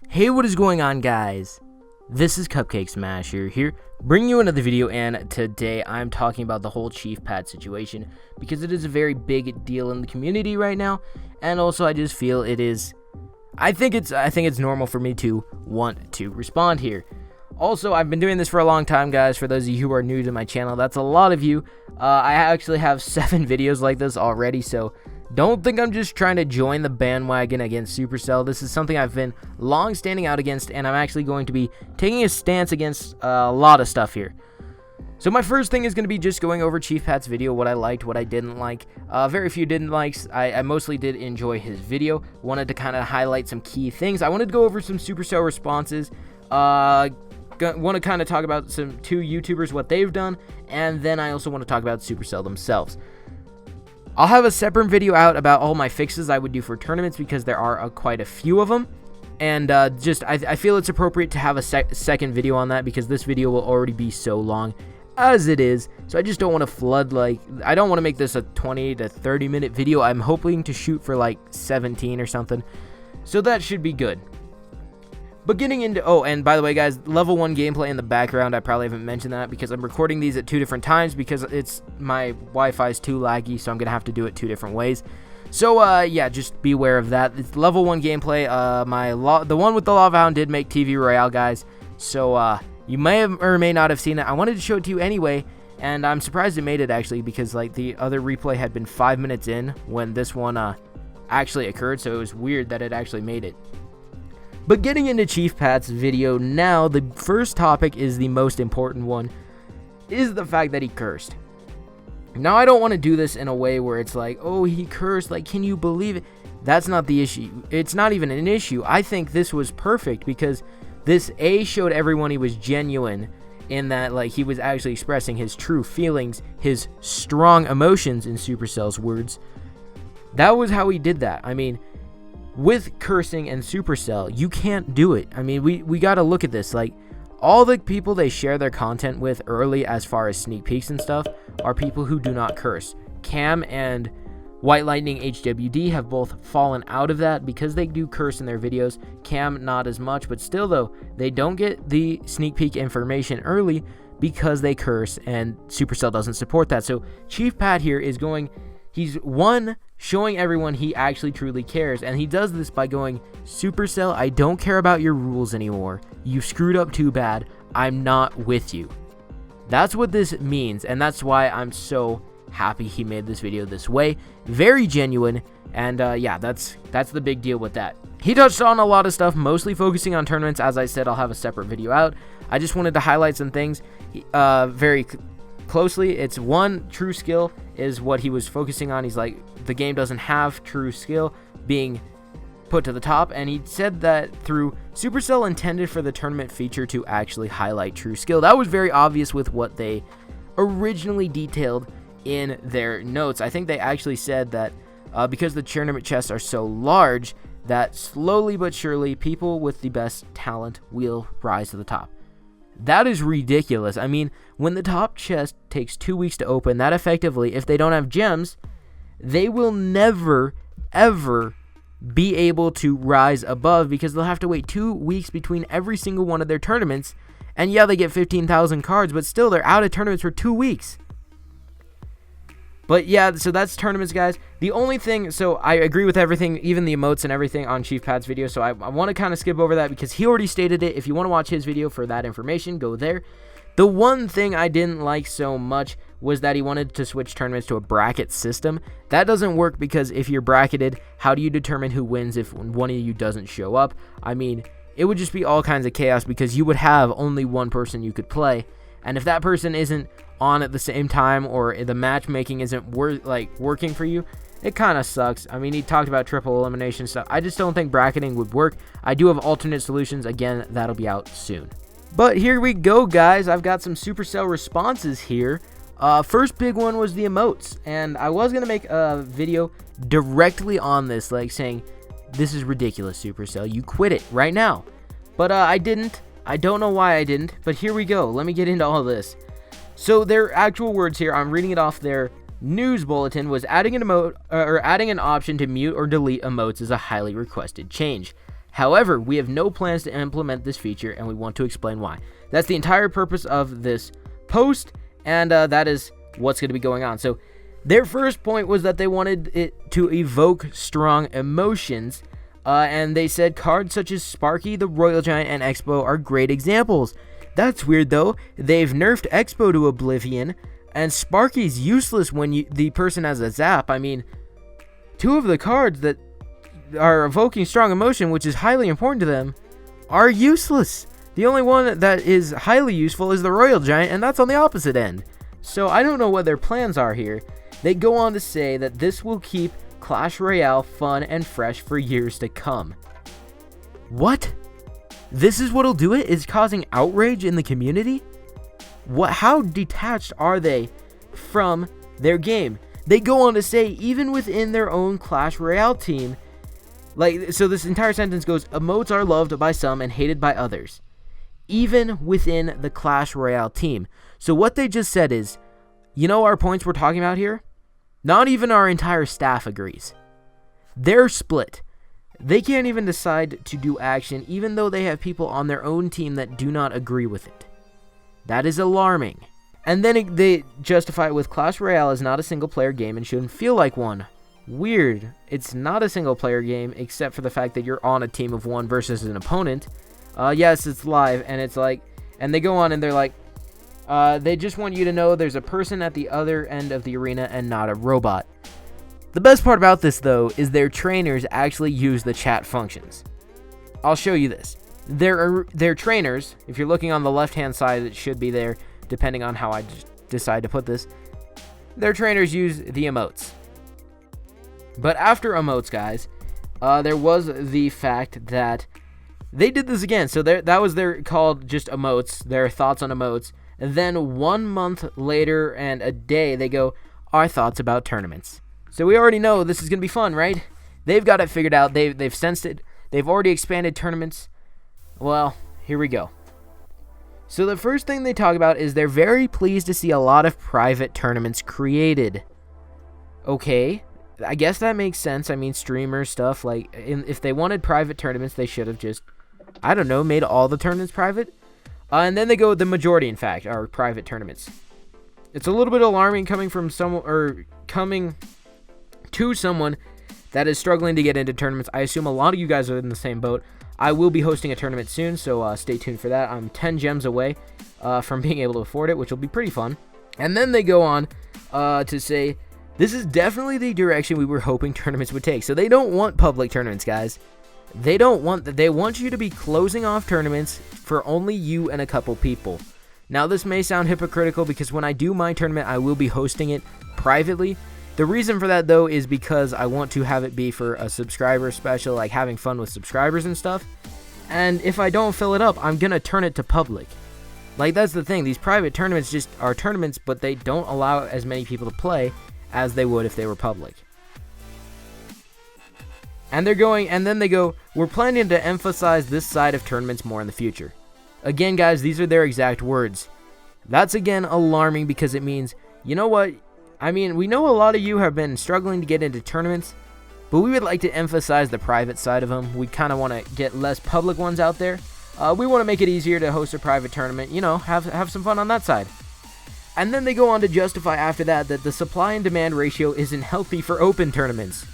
Hey, what is going on, guys? This is CupcakeSmasher here, bringing you another video, and today I'm talking about the whole Chief Pad situation because it is a very big deal in the community right now, and also I just feel it is. I think it's normal for me to want to respond here. Also, I've been doing this for a long time, guys. For those of you who are new to my channel, that's a lot of you. I actually have 7 videos like this already, so don't think I'm just trying to join the bandwagon against Supercell. This is something I've been long standing out against, and I'm actually going to be taking a stance against a lot of stuff here. So my first thing is going to be just going over Chief Pat's video, what I liked, what I didn't like. Very few didn't likes. I mostly did enjoy his video. Wanted to kind of highlight some key things. I wanted to go over some Supercell responses. Want to kind of talk about some 2 YouTubers, what they've done, and then I also want to talk about Supercell themselves. I'll have a separate video out about all my fixes I would do for tournaments because there are quite a few of them, and I feel it's appropriate to have a second video on that because this video will already be so long as it is, so I just don't want to flood, I don't want to make this a 20 to 30 minute video. I'm hoping to shoot for like 17 or something, so that should be good. But getting into, and by the way, guys, level 1 gameplay in the background, I probably haven't mentioned that because I'm recording these at 2 different times because my Wi-Fi is too laggy, so I'm going to have to do it 2 different ways. So, yeah, just be aware of that. It's level 1 gameplay. The one with the Lava Hound did make TV Royale, guys, so, you may have or may not have seen it. I wanted to show it to you anyway, and I'm surprised it made it, actually, because, the other replay had been 5 minutes in when this one, actually occurred, so it was weird that it actually made it. But getting into Chief Pat's video now, the first topic is the most important one, is the fact that he cursed. Now, I don't want to do this in a way where it's like, oh, he cursed, can you believe it? That's not the issue. It's not even an issue. I think this was perfect because this, showed everyone he was genuine in that, he was actually expressing his true feelings, his strong emotions, in Supercell's words. That was how he did that. I mean, with cursing and Supercell, you can't do it. I mean, we got to look at this. All the people they share their content with early as far as sneak peeks and stuff are people who do not curse. Cam and White Lightning HWD have both fallen out of that because they do curse in their videos. Cam not as much, but still though, they don't get the sneak peek information early because they curse, and Supercell doesn't support that. So Chief Pat here is he's showing everyone he actually truly cares, and he does this by going, Supercell, I don't care about your rules anymore. You screwed up too bad. I'm not with you. That's what this means, and that's why I'm so happy he made this video this way. Very genuine, and yeah, that's the big deal with that. He touched on a lot of stuff, mostly focusing on tournaments. As I said, I'll have a separate video out. I just wanted to highlight some things very closely. It's one, true skill is what he was focusing on. He's like, the game doesn't have true skill being put to the top, and he said that through Supercell intended for the tournament feature to actually highlight true skill. That was very obvious with what they originally detailed in their notes. I think they actually said that because the tournament chests are so large that slowly but surely people with the best talent will rise to the top. That is ridiculous. I mean, when the top chest takes 2 weeks to open, that effectively, if they don't have gems, they will never, ever be able to rise above because they'll have to wait 2 weeks between every single one of their tournaments. And yeah, they get 15,000 cards, but still, they're out of tournaments for 2 weeks. But yeah, so that's tournaments, guys. The only thing, so I agree with everything, even the emotes and everything on Chief Pat's video, so I want to kind of skip over that because he already stated it. If you want to watch his video for that information, go there. The one thing I didn't like so much was that he wanted to switch tournaments to a bracket system. That doesn't work because if you're bracketed, how do you determine who wins if one of you doesn't show up? I mean, it would just be all kinds of chaos because you would have only one person you could play, and if that person isn't on at the same time or the matchmaking isn't working for you, it kind of sucks. I mean, he talked about triple elimination stuff. I just don't think bracketing would work. I do have alternate solutions. Again, that'll be out soon. But here we go, guys. I've got some Supercell responses here. First big one was the emotes, and I was gonna make a video directly on this, saying this is ridiculous, Supercell, you quit it right now. But I didn't. I don't know why I didn't, but here we go. Let me get into all this. So their actual words here, I'm reading it off their news bulletin, was adding an emote or adding an option to mute or delete emotes is a highly requested change. However, we have no plans to implement this feature, and we want to explain why. That's the entire purpose of this post, and that is what's going to be going on. So their first point was that they wanted it to evoke strong emotions, and they said cards such as Sparky, the Royal Giant, and Expo are great examples. That's weird though. They've nerfed Expo to oblivion, and Sparky's useless when the person has a zap. I mean, two of the cards that are evoking strong emotion, which is highly important to them, are useless. The only one that is highly useful is the Royal Giant, and that's on the opposite end. So I don't know what their plans are here. They go on to say that this will keep Clash Royale fun and fresh for years to come. What? This is what'll do it? Is causing outrage in the community? What? How detached are they from their game? They go on to say, even within their own Clash Royale team, so this entire sentence goes, emotes are loved by some and hated by others. Even within the Clash Royale team. So what they just said is, you know our points we're talking about here? Not even our entire staff agrees. They're split. They can't even decide to do action, even though they have people on their own team that do not agree with it. That is alarming. And then they justify it with Clash Royale is not a single player game and shouldn't feel like one. Weird. It's not a single player game, except for the fact that you're on a team of one versus an opponent. Yes, it's live, and it's like, and they go on and they're like, they just want you to know there's a person at the other end of the arena and not a robot. The best part about this, though, is their trainers actually use the chat functions. I'll show you this. Their trainers, if you're looking on the left-hand side, it should be there, depending on how I decide to put this. Their trainers use the emotes. But after emotes, guys, there was the fact that they did this again. So that was called just emotes, their thoughts on emotes. And then 1 month later and a day, they go, our thoughts about tournaments. So we already know this is going to be fun, right? They've got it figured out. They've sensed it. They've already expanded tournaments. Well, here we go. So the first thing they talk about is they're very pleased to see a lot of private tournaments created. Okay, I guess that makes sense. I mean, streamer stuff, like, if they wanted private tournaments, they should have just, I don't know, made all the tournaments private. And then they go, the majority, in fact, are private tournaments. It's a little bit alarming coming from coming to someone that is struggling to get into tournaments. I assume a lot of you guys are in the same boat. I will be hosting a tournament soon, so stay tuned for that. I'm 10 gems away from being able to afford it, which will be pretty fun. And then they go on to say, this is definitely the direction we were hoping tournaments would take. So they don't want public tournaments, guys. They don't want that. They want you to be closing off tournaments for only you and a couple people. Now, this may sound hypocritical because when I do my tournament, I will be hosting it privately. The reason for that, though, is because I want to have it be for a subscriber special, like having fun with subscribers and stuff. And if I don't fill it up, I'm going to turn it to public. Like, that's the thing. These private tournaments just are tournaments, but they don't allow as many people to play as they would if they were public. And then they go, we're planning to emphasize this side of tournaments more in the future. Again, guys, these are their exact words. That's, again, alarming because it means, you know what? I mean, we know a lot of you have been struggling to get into tournaments, but we would like to emphasize the private side of them. We kind of want to get less public ones out there. We want to make it easier to host a private tournament, you know, have some fun on that side. And then they go on to justify after that the supply and demand ratio isn't healthy for open tournaments.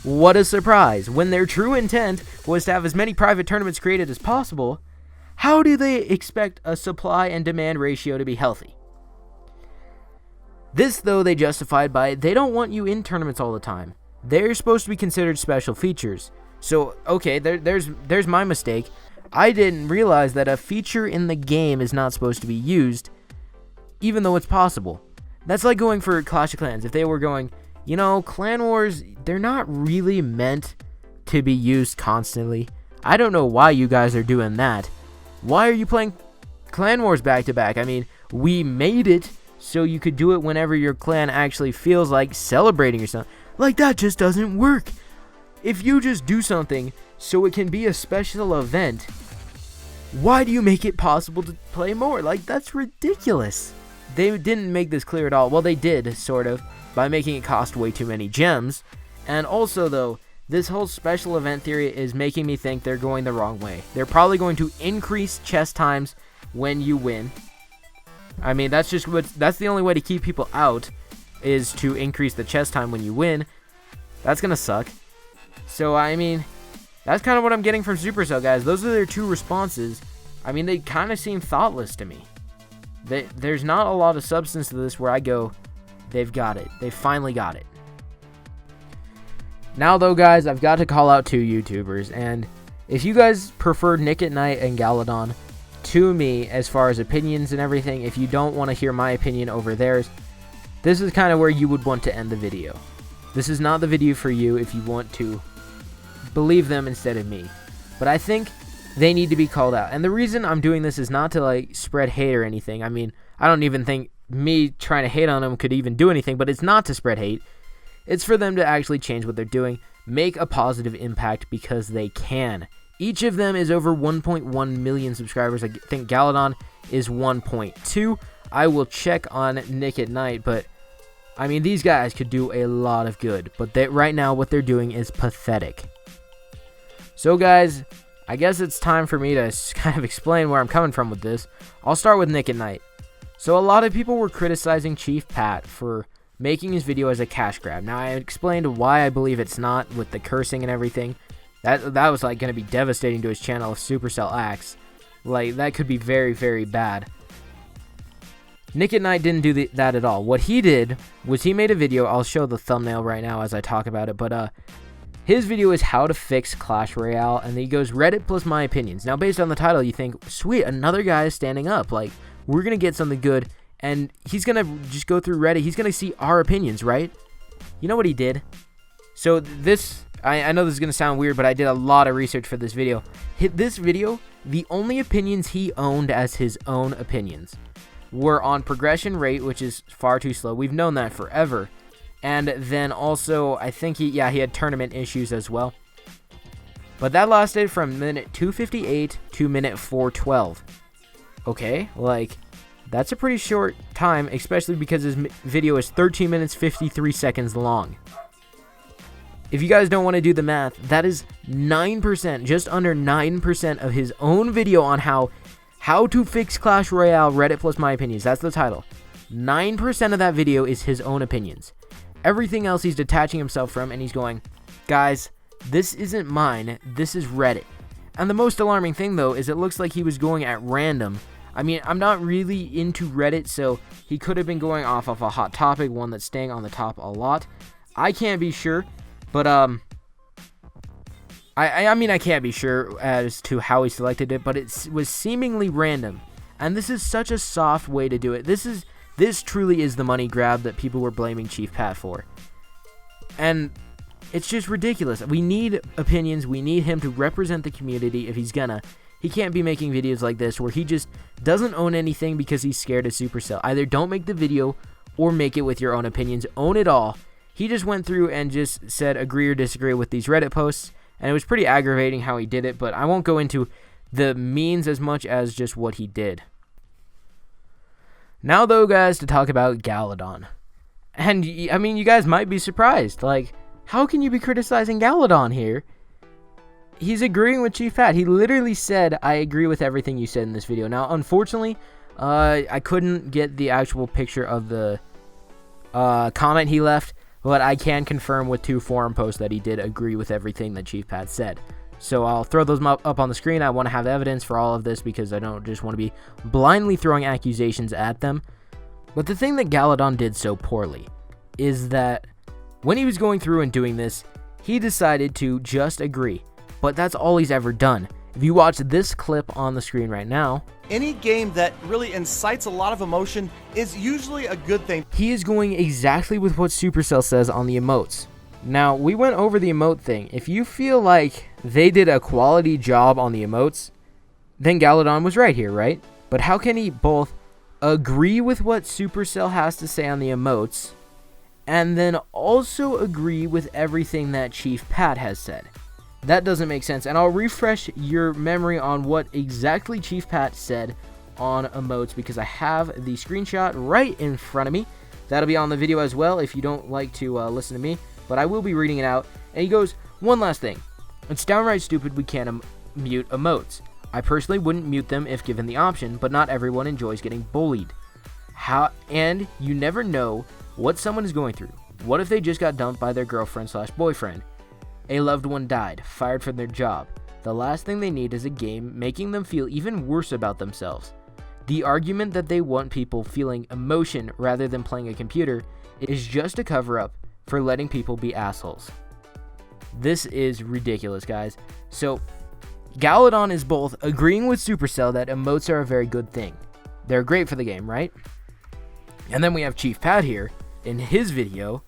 What a surprise. When their true intent was to have as many private tournaments created as possible, how do they expect a supply and demand ratio to be healthy? This, though, they justified by, they don't want you in tournaments all the time. They're supposed to be considered special features. So, okay, there's my mistake. I didn't realize that a feature in the game is not supposed to be used, even though it's possible. That's like going for Clash of Clans. If they were going, you know, Clan Wars, they're not really meant to be used constantly. I don't know why you guys are doing that. Why are you playing Clan Wars back to back? I mean, we made it so you could do it whenever your clan actually feels like celebrating yourself. Like, that just doesn't work. If you just do something so it can be a special event, why do you make it possible to play more? Like, that's ridiculous. They didn't make this clear at all. Well, they did, sort of, by making it cost way too many gems. And also, though, this whole special event theory is making me think they're going the wrong way. They're probably going to increase chest times when you win. I mean, that's the only way to keep people out, is to increase the chest time when you win. That's gonna suck. So, I mean, that's kind of what I'm getting from Supercell, guys. Those are their two responses. I mean, they kind of seem thoughtless to me. There's not a lot of substance to this where I go, they've got it. They finally got it. Now, though, guys, I've got to call out two YouTubers. And if you guys prefer Nickatnyte and Galadon to me as far as opinions and everything, if you don't want to hear my opinion over theirs, this is kind of where you would want to end the video. This is not the video for you if you want to believe them instead of me. But I think they need to be called out. And the reason I'm doing this is not to, like, spread hate or anything. I mean, I don't even think me trying to hate on them could even do anything, but it's not to spread hate. It's for them to actually change what they're doing, make a positive impact, because they can. Each of them is over 1.1 million subscribers. I think Galadon is 1.2. I will check on Nickatnyte, but I mean, these guys could do a lot of good, but right now what they're doing is pathetic. So, guys, I guess it's time for me to kind of explain where I'm coming from with this. I'll start with Nickatnyte. So, a lot of people were criticizing Chief Pat for making his video as a cash grab. Now, I explained why I believe it's not, with the cursing and everything. That was, like, going to be devastating to his channel if Supercell acts. Like, that could be very, very bad. Nickatnyte didn't do that at all. What he did was he made a video. I'll show the thumbnail right now as I talk about it, but his video is how to fix Clash Royale, and he goes Reddit plus my opinions. Now, based on the title, you think, sweet, another guy is standing up. Like, we're going to get something good, and he's going to just go through Reddit. He's going to see our opinions, right? You know what he did? So this, I know this is going to sound weird, but I did a lot of research for this video. This video, the only opinions he owned as his own opinions were on progression rate, which is far too slow. We've known that forever. And then also, I think he had tournament issues as well. But that lasted from minute 258 to minute 412. Okay, like, that's a pretty short time, especially because his video is 13 minutes 53 seconds long. If you guys don't want to do the math, that is 9%, just under 9% of his own video on how to fix Clash Royale, Reddit plus my opinions. That's the title. 9% of that video is his own opinions. Everything else he's detaching himself from, and he's going, guys, this isn't mine, this is Reddit. And the most alarming thing, though, is it looks like he was going at random. I mean, I'm not really into Reddit, so he could have been going off of a hot topic, one that's staying on the top a lot. I can't be sure, but I mean, I can't be sure as to how he selected it, but it was seemingly random. And this is such a soft way to do it. This truly is the money grab that people were blaming Chief Pat for. And it's just ridiculous. We need opinions. We need him to represent the community if he's gonna. He can't be making videos like this where he just doesn't own anything because he's scared of Supercell. Either don't make the video or make it with your own opinions. Own it all. He just went through and just said agree or disagree with these Reddit posts. And it was pretty aggravating how he did it, but I won't go into the means as much as just what he did. Now, though, guys, to talk about Galadon. And, I mean, you guys might be surprised. Like, how can you be criticizing Galadon here? He's agreeing with Chief Pat. He literally said, I agree with everything you said in this video. Now, unfortunately, I couldn't get the actual picture of the comment he left, but I can confirm with 2 forum posts that he did agree with everything that Chief Pat said. So I'll throw those up on the screen. I want to have evidence for all of this because I don't just want to be blindly throwing accusations at them. But the thing that Galadon did so poorly is that when he was going through and doing this, he decided to just agree. But that's all he's ever done. If you watch this clip on the screen right now, any game that really incites a lot of emotion is usually a good thing. He is going exactly with what Supercell says on the emotes. Now, we went over the emote thing. If you feel like they did a quality job on the emotes, then Galadon was right here, right? But how can he both agree with what Supercell has to say on the emotes and then also agree with everything that Chief Pat has said? That doesn't make sense. And I'll refresh your memory on what exactly Chief Pat said on emotes because I have the screenshot right in front of me. That'll be on the video as well if you don't like to listen to me. But I will be reading it out. And he goes, One last thing. It's downright stupid we can't mute emotes. I personally wouldn't mute them if given the option, but not everyone enjoys getting bullied. And you never know what someone is going through. What if they just got dumped by their girlfriend/boyfriend? A loved one died, fired from their job. The last thing they need is a game making them feel even worse about themselves. The argument that they want people feeling emotion rather than playing a computer is just a cover-up for letting people be assholes. This is ridiculous, guys. So, Galadon is both agreeing with Supercell that emotes are a very good thing. They're great for the game, right? And then we have Chief Pat here in his video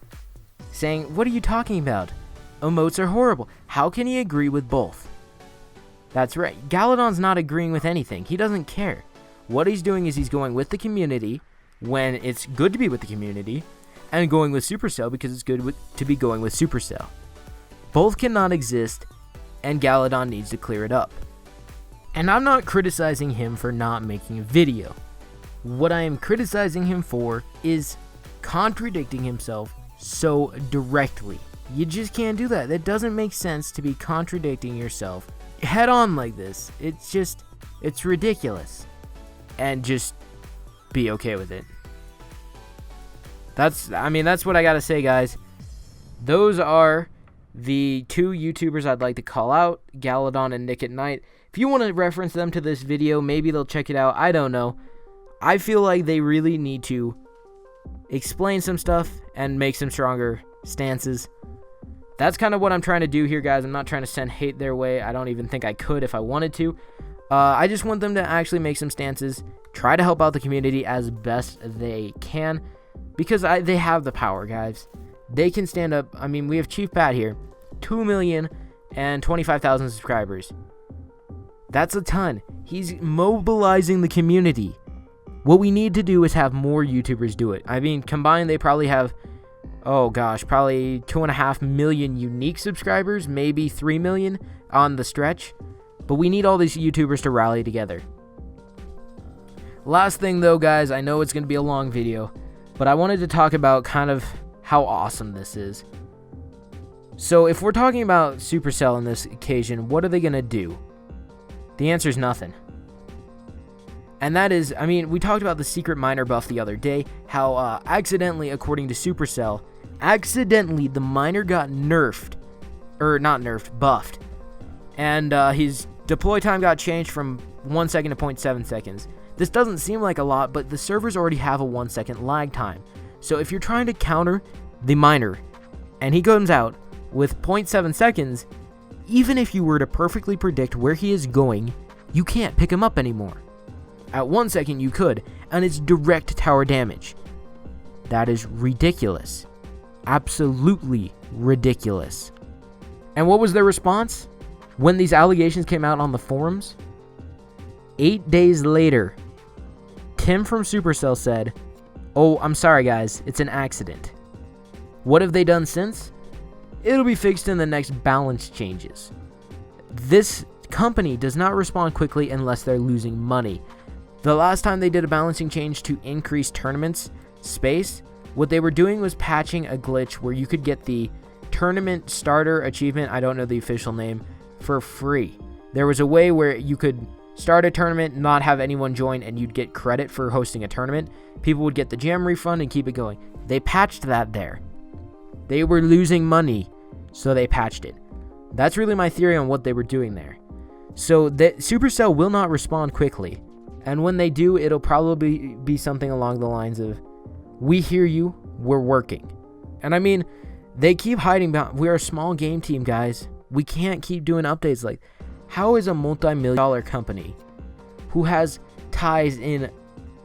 saying, what are you talking about? Emotes are horrible. How can he agree with both? That's right. Galadon's not agreeing with anything. He doesn't care. What he's doing is he's going with the community when it's good to be with the community, and going with Supercell because it's good to be going with Supercell. Both cannot exist, and Galadon needs to clear it up. And I'm not criticizing him for not making a video. What I am criticizing him for is contradicting himself so directly. You just can't do that. That doesn't make sense to be contradicting yourself head on like this. It's ridiculous. And just be okay with it. That's what I gotta say, guys. Those are the two YouTubers I'd like to call out, Galadon and Nickatnyte. If you want to reference them to this video, maybe they'll check it out. I don't know. I feel like they really need to explain some stuff and make some stronger stances. That's kind of what I'm trying to do here, guys. I'm not trying to send hate their way. I don't even think I could if I wanted to. I just want them to actually make some stances, try to help out the community as best they can, because they have the power, guys. They can stand up. I mean, we have Chief Pat here, 2,025,000 subscribers. That's a ton. He's mobilizing the community. What we need to do is have more YouTubers do it. I mean, combined, they probably have, oh gosh, probably 2.5 million unique subscribers, maybe 3 million on the stretch. But we need all these YouTubers to rally together. Last thing though, guys, I know it's going to be a long video, but I wanted to talk about kind of how awesome this is. So if we're talking about Supercell on this occasion, what are they going to do? The answer is nothing. And that is, I mean, we talked about the secret miner buff the other day, how accidentally, according to Supercell, the miner got nerfed, or not nerfed, buffed. And his deploy time got changed from 1 second to 0.7 seconds. This doesn't seem like a lot, but the servers already have a 1 second lag time. So if you're trying to counter the miner, and he comes out with 0.7 seconds, even if you were to perfectly predict where he is going, you can't pick him up anymore. At 1 second you could, and it's direct tower damage. That is ridiculous. Absolutely ridiculous. And what was their response? When these allegations came out on the forums, 8 days later, Tim from Supercell said, "Oh, I'm sorry guys, it's an accident." What have they done since? It'll be fixed in the next balance changes. This company does not respond quickly unless they're losing money. The last time they did a balancing change to increase tournaments space, what they were doing was patching a glitch where you could get the tournament starter achievement, I don't know the official name, for free. There was a way where you could start a tournament, not have anyone join, and you'd get credit for hosting a tournament. People would get the gem refund and keep it going. They patched that there. They were losing money, so they patched it. That's really my theory on what they were doing there. So that Supercell will not respond quickly. And when they do, it'll probably be something along the lines of, "We hear you, we're working." And I mean, they keep hiding behind, we're a small game team, guys. We can't keep doing updates like, how is a multi-million-dollar company who has ties in,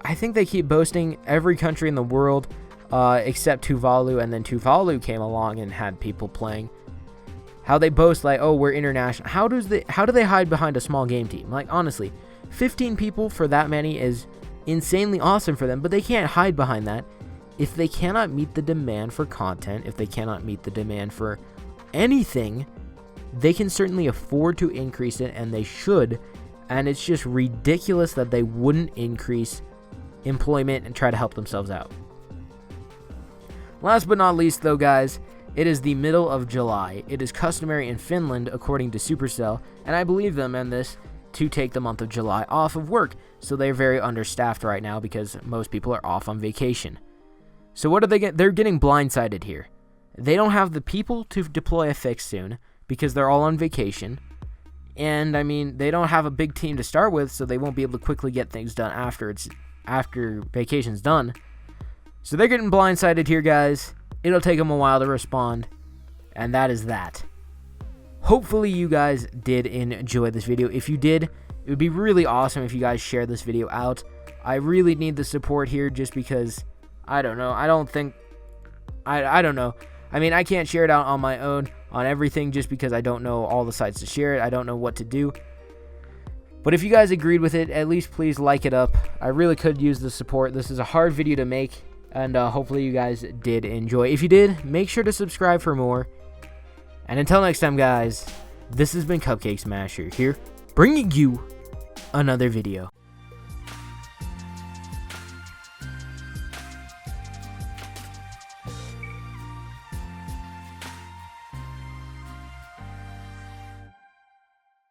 I think they keep boasting every country in the world except Tuvalu, and then Tuvalu came along and had people playing. How they boast like, oh, we're international. How do they hide behind a small game team? Like, honestly, 15 people for that many is insanely awesome for them, but they can't hide behind that. If they cannot meet the demand for content, if they cannot meet the demand for anything, they can certainly afford to increase it, and they should. And it's just ridiculous that they wouldn't increase employment and try to help themselves out. Last but not least, though, guys, It is the middle of July. It is customary in Finland, according to Supercell, and I believe them in this, to take the month of July off of work. So they're very understaffed right now because most people are off on vacation. So what do they get? They're getting blindsided here. They don't have the people to deploy a fix soon because they're all on vacation. And I mean, they don't have a big team to start with, so they won't be able to quickly get things done after vacation's done. So they're getting blindsided here, guys. It'll take them a while to respond, and that is that. Hopefully you guys did enjoy this video. If you did, it would be really awesome if you guys share this video out. I really need the support here just because, I don't know. I don't know. I mean, I can't share it out on my own on everything just because I don't know all the sites to share it. I don't know what to do. But if you guys agreed with it, at least please like it up. I really could use the support. This is a hard video to make, and hopefully you guys did enjoy. If you did, make sure to subscribe for more. And until next time, guys, this has been CupcakeSmasher here, bringing you another video.